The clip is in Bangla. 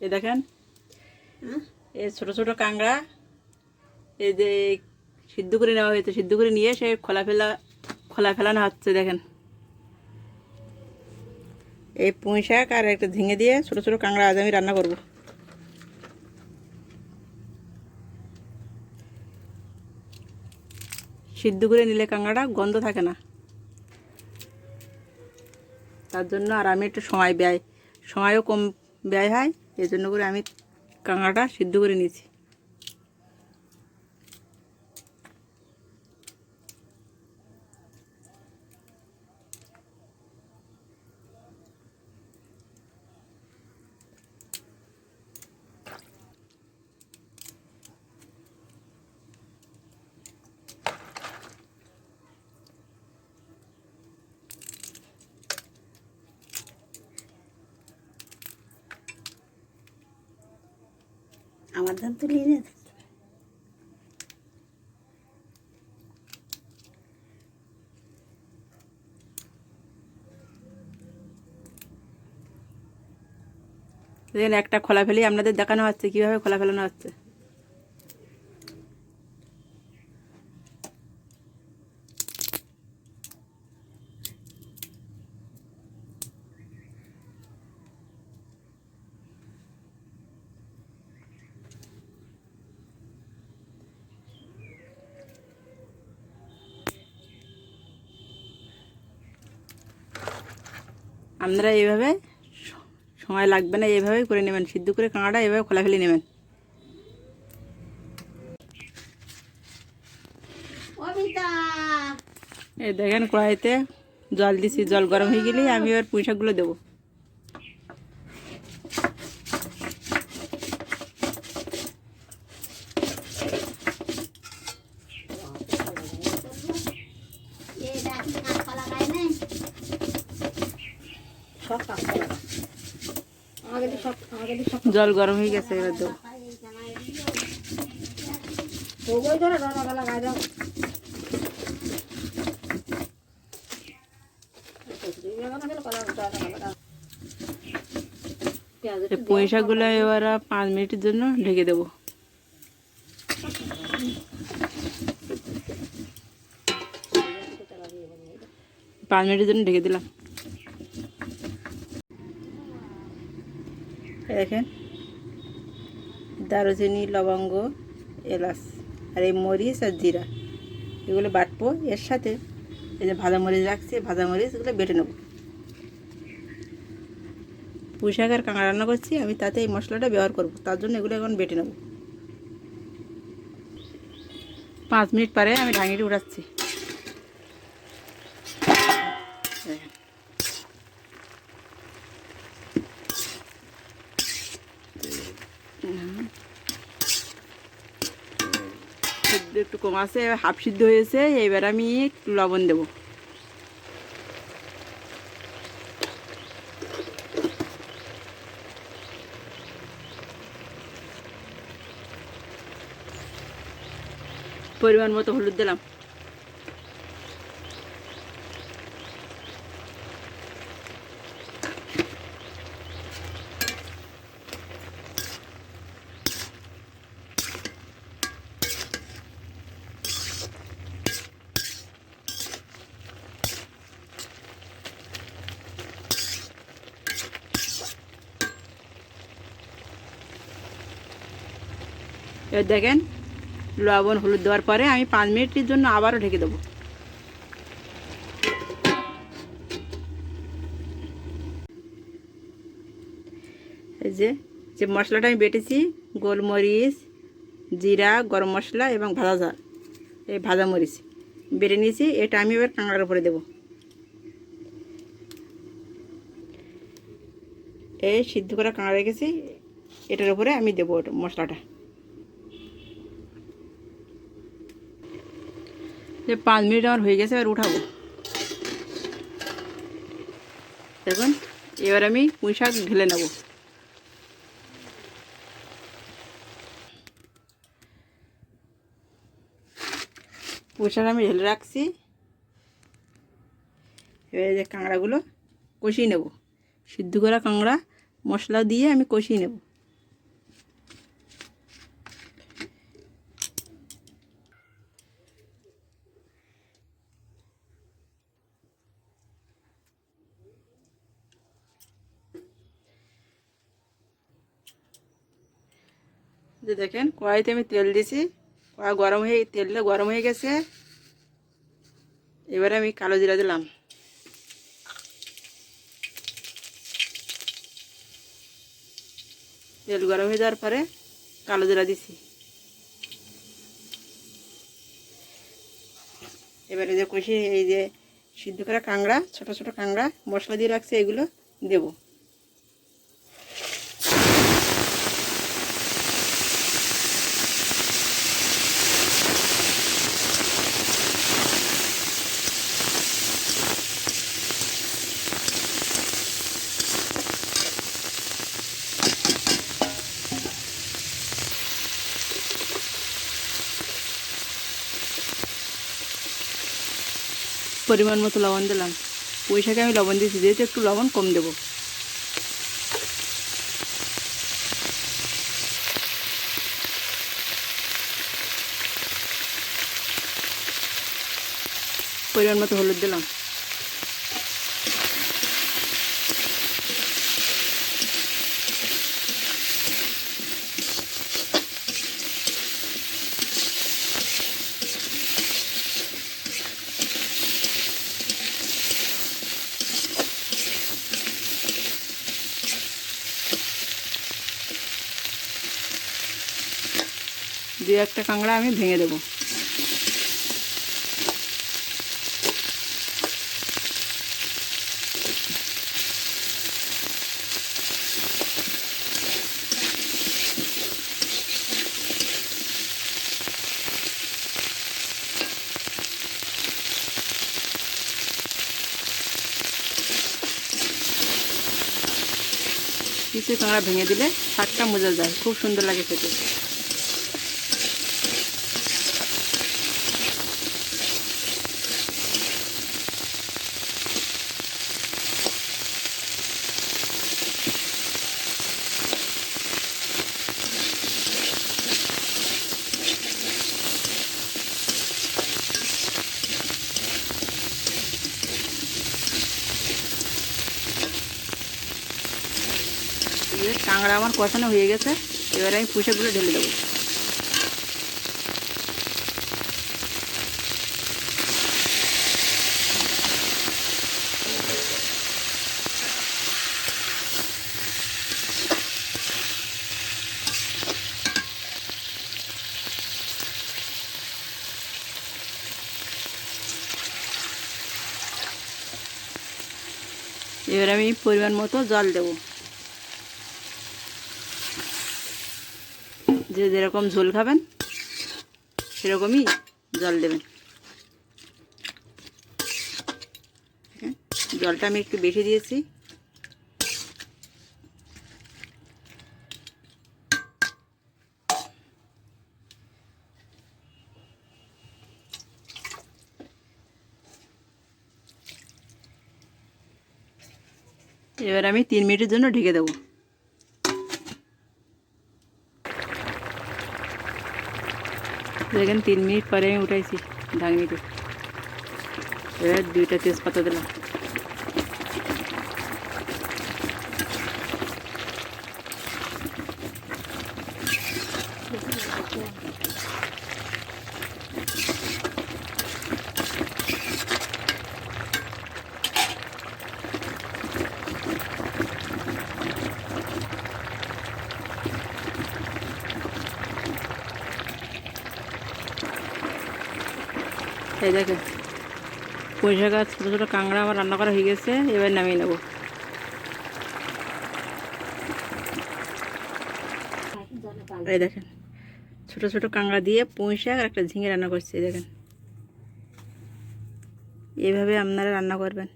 এই দেখেন এই ছোট ছোট কাঁকড়া এই যে সিদ্ধ করে নেওয়া হয়েছে, সিদ্ধ করে নিয়ে সে খোলা ফেলানো হচ্ছে। দেখেন এই পুঁই শাক আর একটা ঝিঙে দিয়ে ছোট ছোট কাঁকড়া আজ আমি রান্না করব। সিদ্ধ করে নিলে কাঁকড়াটা গন্ধ থাকে না, তার জন্য। আর আমি একটু সময়ও কম ব্যয় হয়, এই জন্য করে আমি কাঁকড়াটা সিদ্ধ করে নিয়েছি। আমার ধান তুলিয়ে নিয়ে দেখেন একটা খোলা ফেলি আপনাদের দেখানো হচ্ছে কীভাবে খোলা ফেলানো হচ্ছে। আপনারা এইভাবে সময় লাগবে না, এইভাবেই করে নেবেন। সিদ্ধ করে কাঁকড়াটা এইভাবে খোলা ফেলে নেবেন। এই দেখেন কড়াইতে জল দিছি, জল গরম হয়ে গেলেই আমি এবার পুঁই শাকগুলো দেবো। জল গরম হয়ে গেছে, এবার দেবো। পুঁই শাকগুলো এবার 5 মিনিটের জন্য ঢেকে দেবো। 5 মিনিটের জন্য ঢেকে দিলাম। দেখেন দারুচিনি, লবঙ্গ, এলাচ আর এই মরিচ আর জিরা এগুলো বাটবো। এর সাথে এই যে ভাজা মরিচ রাখছি, ভাজা মরিচ এগুলো বেটে নেব। পুঁই শাক আর কাঁকড়া রান্না করছি আমি, তাতে এই মশলাটা ব্যবহার করব, তার জন্য এগুলো এখন বেটে নেব। 5 মিনিট পরে আমি ঢাকনিটা উঠাচ্ছি। সিদ্ধ একটু কম আছে, হাফ সিদ্ধ হয়েছে। এবার আমি একটু লবণ দেব। পরিমাণ মতো হলুদ দিলাম। এবার দেখেন লবণ হলুদ দেওয়ার পরে আমি 5 মিনিটের জন্য আবারও ঢেকে দেবো। এই যে যে মশলাটা আমি বেটেছি, গোলমরিচ, জিরা, গরম মশলা এবং এই ভাজা মরিচ বেটে নিয়েছি, এটা আমি এবার কাঁকড়ার উপরে দেবো। এই সিদ্ধ করা কাঁকড়া রেখেছি, এটার উপরে আমি দেবো মশলাটা। যে 5 মিনিট আমার হয়ে গেছে, এবার উঠাবো। দেখুন এবার আমি পুঁই শাক ঢেলে নেব। পুঁই শাক আমি ঢেলে রাখছি। এবার যে কাঁকড়াগুলো কষিয়ে নেব, সিদ্ধ করা কাঁকড়া মশলা দিয়ে আমি কষিয়ে নেব। যে দেখেন কড়াইতে আমি তেল দিছি, কড়াই গরম হয়ে তেলটা গরম হয়ে গেছে। এবারে আমি কালো জিরা দিলাম, তেল গরম হয়ে যাওয়ার পরে কালো জিরা দিছি। এবারে যে কষি এই যে সিদ্ধ করা কাঁকড়া, ছোট ছোট কাঁকড়া মশলা দিয়ে রাখছে, এগুলো দেব। পরিমাণ মতো লবণ দিলাম, পুঁই শাকে আমি লবণ দিয়েছি, যেহেতু একটু লবণ কম দেব। পরিমাণ মতো হলুদ দিলাম, দিয়ে একটা কাঁকড়া আমি ভেঙে দেবো। কিছু কাঁকড়া ভেঙে দিলে শাকটা মজা যায়, খুব সুন্দর লাগে খেতে। কাঁকড়া আমার কষানো হয়ে গেছে, এবারে আমি পুঁই শাকগুলো ঢেলে দেবো। এবার আমি পরিমাণ মতো জল দেব, যে যেরকম ঝোল খাবেন সেরকমই জল দেবেন। জলটা আমি একটু বেশি দিয়েছি। এবার আমি 3 মিনিটের জন্য ঢেকে দেবো। দেখেন 3 মিনিট পরে আমি উঠাইছি ঢাকনিতে। এবার 2টা তেজপাতা দিলাম, এই দেখেন পুঁই শাক আর ছোটো ছোটো কাঁকড়া আমার রান্না করা হয়ে গেছে। এবার নামিয়ে নেব। এই দেখেন ছোটো ছোটো কাঁকড়া দিয়ে পুঁই শাক আর একটা ঝিঙে রান্না করছি। দেখেন এইভাবে আপনারা রান্না করবেন।